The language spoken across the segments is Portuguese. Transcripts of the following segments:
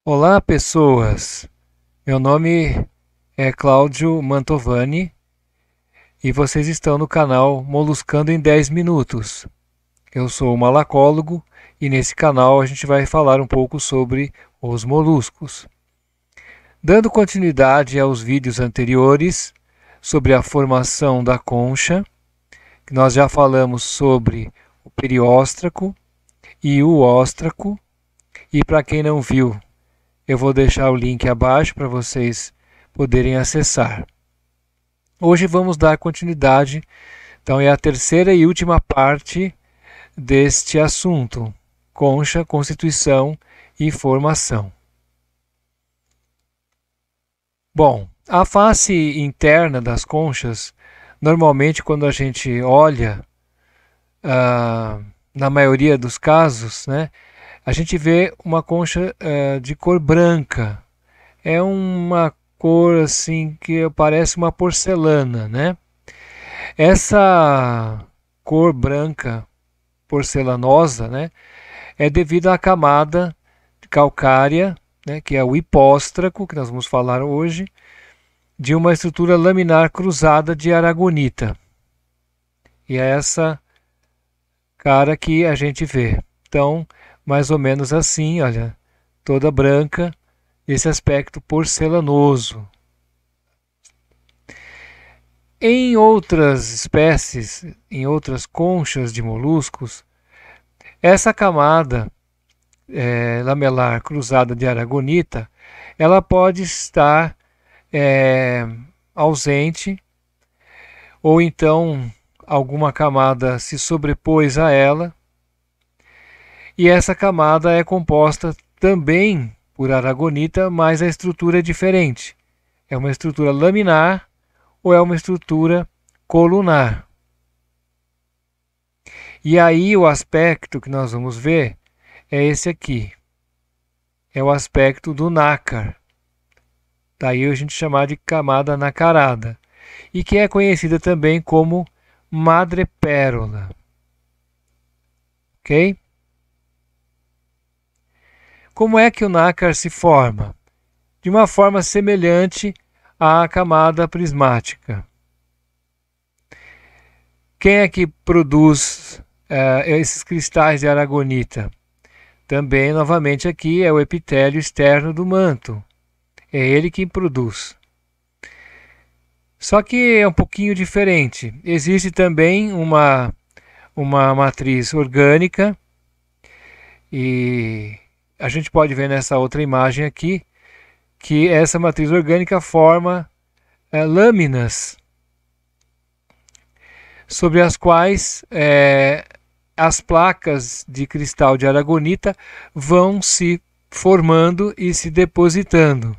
Olá, pessoas! Meu nome é Cláudio Mantovani e vocês estão no canal Moluscando em 10 Minutos. Eu sou malacólogo e nesse canal a gente vai falar um pouco sobre os moluscos. Dando continuidade aos vídeos anteriores sobre a formação da concha, que nós já falamos sobre o perióstraco e o óstraco, e para quem não viu, eu vou deixar o link abaixo para vocês poderem acessar. Hoje vamos dar continuidade, então é a terceira e última parte deste assunto: concha, constituição e formação. Bom, a face interna das conchas, normalmente quando a gente olha, na maioria dos casos, né, a gente vê uma concha de cor branca. É uma cor assim que parece uma porcelana, né? Essa cor branca porcelanosa, né, é devido à camada calcária, né, que é o hipóstraco, que nós vamos falar hoje, de uma estrutura laminar cruzada de aragonita. E é essa cara que a gente vê. Então, mais ou menos assim, olha, toda branca, esse aspecto porcelanoso. Em outras espécies, em outras conchas de moluscos, essa camada lamelar cruzada de aragonita, ela pode estar ausente, ou então alguma camada se sobrepôs a ela, e essa camada é composta também por aragonita, mas a estrutura é diferente. É uma estrutura laminar ou é uma estrutura colunar. E aí o aspecto que nós vamos ver é esse aqui. É o aspecto do nácar. Daí a gente chamar de camada nacarada. E que é conhecida também como madrepérola. Ok? Como é que o nácar se forma? De uma forma semelhante à camada prismática. Quem é que produz esses cristais de aragonita? Também, novamente, aqui é o epitélio externo do manto. É ele quem produz. Só que é um pouquinho diferente. Existe também uma matriz orgânica, e a gente pode ver nessa outra imagem aqui que essa matriz orgânica forma lâminas sobre as quais as placas de cristal de aragonita vão se formando e se depositando.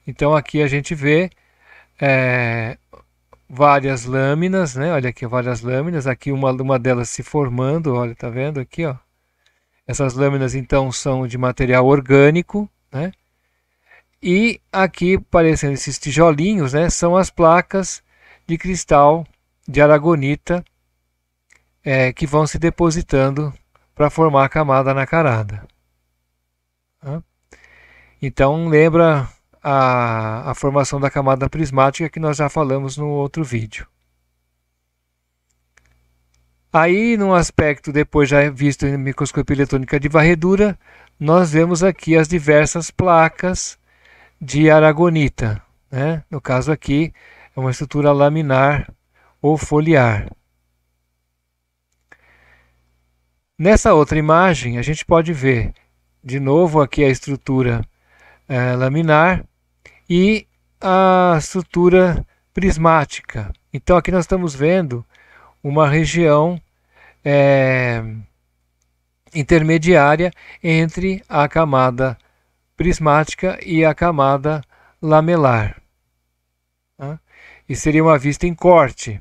Então aqui a gente vê várias lâminas, né? Olha aqui, várias lâminas. Aqui uma delas se formando, olha, tá vendo aqui, ó. Essas lâminas então são de material orgânico, né? E aqui parecendo esses tijolinhos, né? São as placas de cristal de aragonita que vão se depositando para formar a camada nacarada. Tá? Então lembra a formação da camada prismática que nós já falamos no outro vídeo. Aí, num aspecto depois já visto em microscopia eletrônica de varredura, nós vemos aqui as diversas placas de aragonita. Né? No caso aqui, é uma estrutura laminar ou foliar. Nessa outra imagem, a gente pode ver de novo aqui a estrutura laminar e a estrutura prismática. Então aqui nós estamos vendo uma região intermediária entre a camada prismática e a camada lamelar. Tá? E seria uma vista em corte.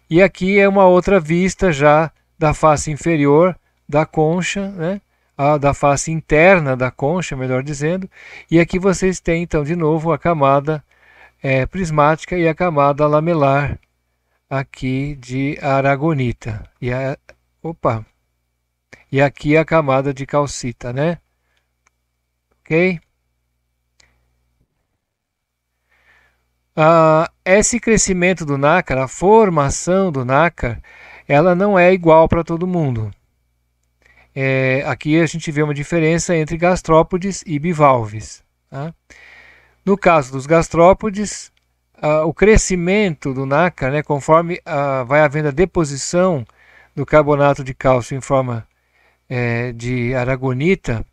E aqui é uma outra vista já da face inferior da concha, né? Da face interna da concha, melhor dizendo. E aqui vocês têm então de novo a camada prismática e a camada lamelar aqui de aragonita. E aqui a camada de calcita, né? Ok? Esse crescimento do nácar, a formação do nácar, ela não é igual para todo mundo. Aqui a gente vê uma diferença entre gastrópodes e bivalves. Tá? No caso dos gastrópodes, o crescimento do nácar, né, conforme vai havendo a deposição do carbonato de cálcio em forma de aragonita,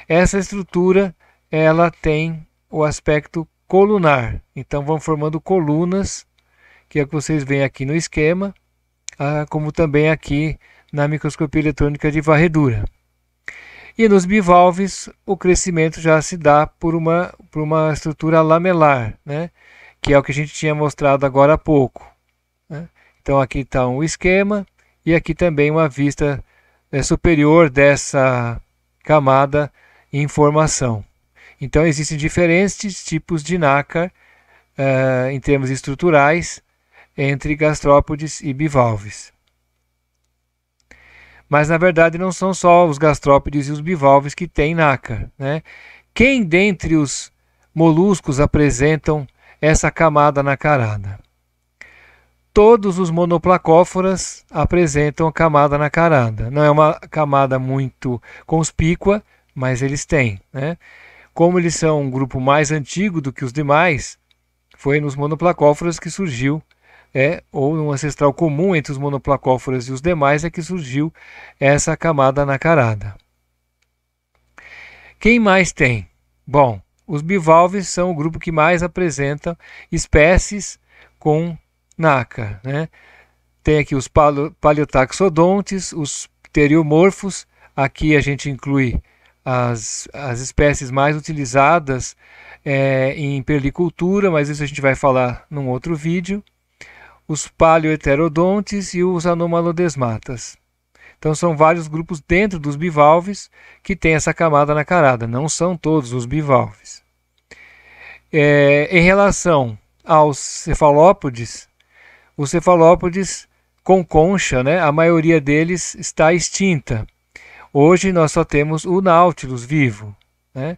essa estrutura ela tem o aspecto colunar. Então vão formando colunas, que é o que vocês veem aqui no esquema, como também aqui na microscopia eletrônica de varredura. E nos bivalves o crescimento já se dá por uma estrutura lamelar, né? Que é o que a gente tinha mostrado agora há pouco. Né? Então aqui está um esquema e aqui também uma vista superior dessa camada em formação. Então existem diferentes tipos de nácar em termos estruturais entre gastrópodes e bivalves. Mas na verdade não são só os gastrópodes e os bivalves que têm nácar. Né? Quem dentre os moluscos apresentam essa camada nacarada? Todos os monoplacóforas apresentam a camada nacarada. Não é uma camada muito conspícua, mas eles têm. Né? Como eles são um grupo mais antigo do que os demais, foi nos monoplacóforas que surgiu, ou um ancestral comum entre os monoplacóforas e os demais, é que surgiu essa camada nacarada. Quem mais tem? Bom, os bivalves são o grupo que mais apresenta espécies com nácar. Né? Tem aqui os paleotaxodontes, os pteriomorfos, aqui a gente inclui as espécies mais utilizadas em perlicultura, mas isso a gente vai falar num outro vídeo. Os paleoheterodontes e os anomalodesmatas. Então são vários grupos dentro dos bivalves que têm essa camada nacarada, não são todos os bivalves. Em relação aos cefalópodes, os cefalópodes com concha, né, a maioria deles está extinta. Hoje nós só temos o Nautilus vivo, né?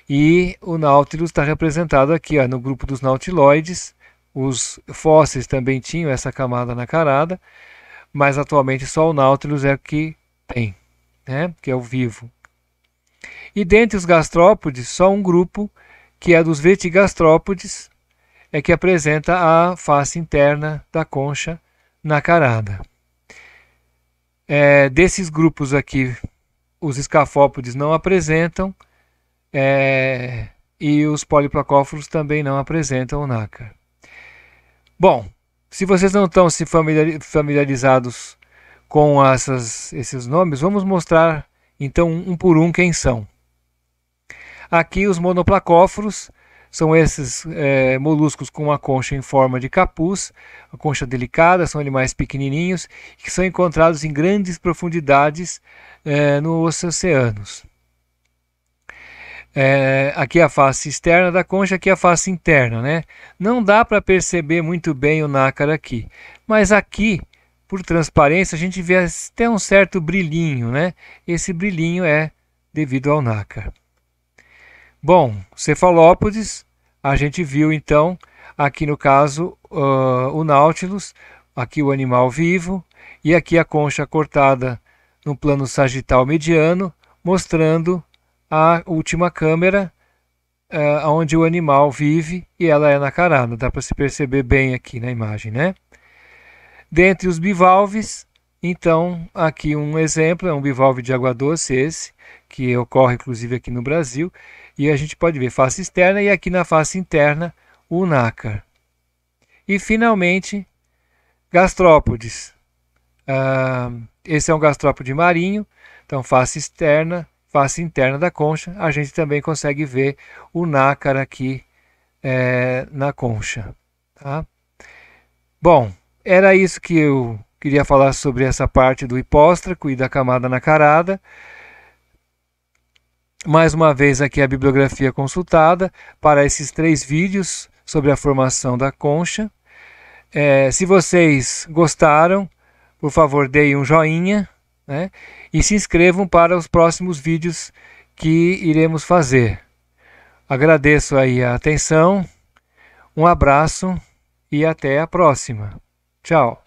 E o Nautilus está representado aqui no grupo dos nautiloides. Os fósseis também tinham essa camada nacarada, mas atualmente só o Nautilus é o que tem, né? Que é o vivo. E dentre os gastrópodes, só um grupo, que é dos vertigastrópodes, é que apresenta a face interna da concha nacarada. Desses grupos aqui, os escafópodes não apresentam, e os poliplacóforos também não apresentam o nácar. Bom, se vocês não estão se familiarizados com esses nomes, vamos mostrar então um por um quem são. Aqui os monoplacóforos são esses moluscos com uma concha em forma de capuz, uma concha delicada, são animais pequenininhos que são encontrados em grandes profundidades nos oceanos. Aqui a face externa da concha, aqui a face interna, né? Não dá para perceber muito bem o nácar aqui, mas aqui, por transparência, a gente vê até um certo brilhinho, né? Esse brilhinho é devido ao nácar. Bom, cefalópodes, a gente viu então, aqui no caso, o Nautilus, aqui o animal vivo, e aqui a concha cortada no plano sagital mediano, mostrando a última câmera onde o animal vive e ela é nacarada. Dá para se perceber bem aqui na imagem, né? Dentre os bivalves, então, aqui um exemplo, é um bivalve de água doce esse, que ocorre inclusive aqui no Brasil, e a gente pode ver face externa e aqui na face interna o nácar. E finalmente, gastrópodes. Esse é um gastrópode marinho, então face externa, face interna da concha, a gente também consegue ver o nácar aqui na concha. Tá? Bom, era isso que eu queria falar sobre essa parte do hipóstraco e da camada nacarada. Mais uma vez aqui a bibliografia consultada para esses 3 vídeos sobre a formação da concha. Se vocês gostaram, por favor, deem um joinha, né? E se inscrevam para os próximos vídeos que iremos fazer. Agradeço aí a atenção. Um abraço e até a próxima. Tchau.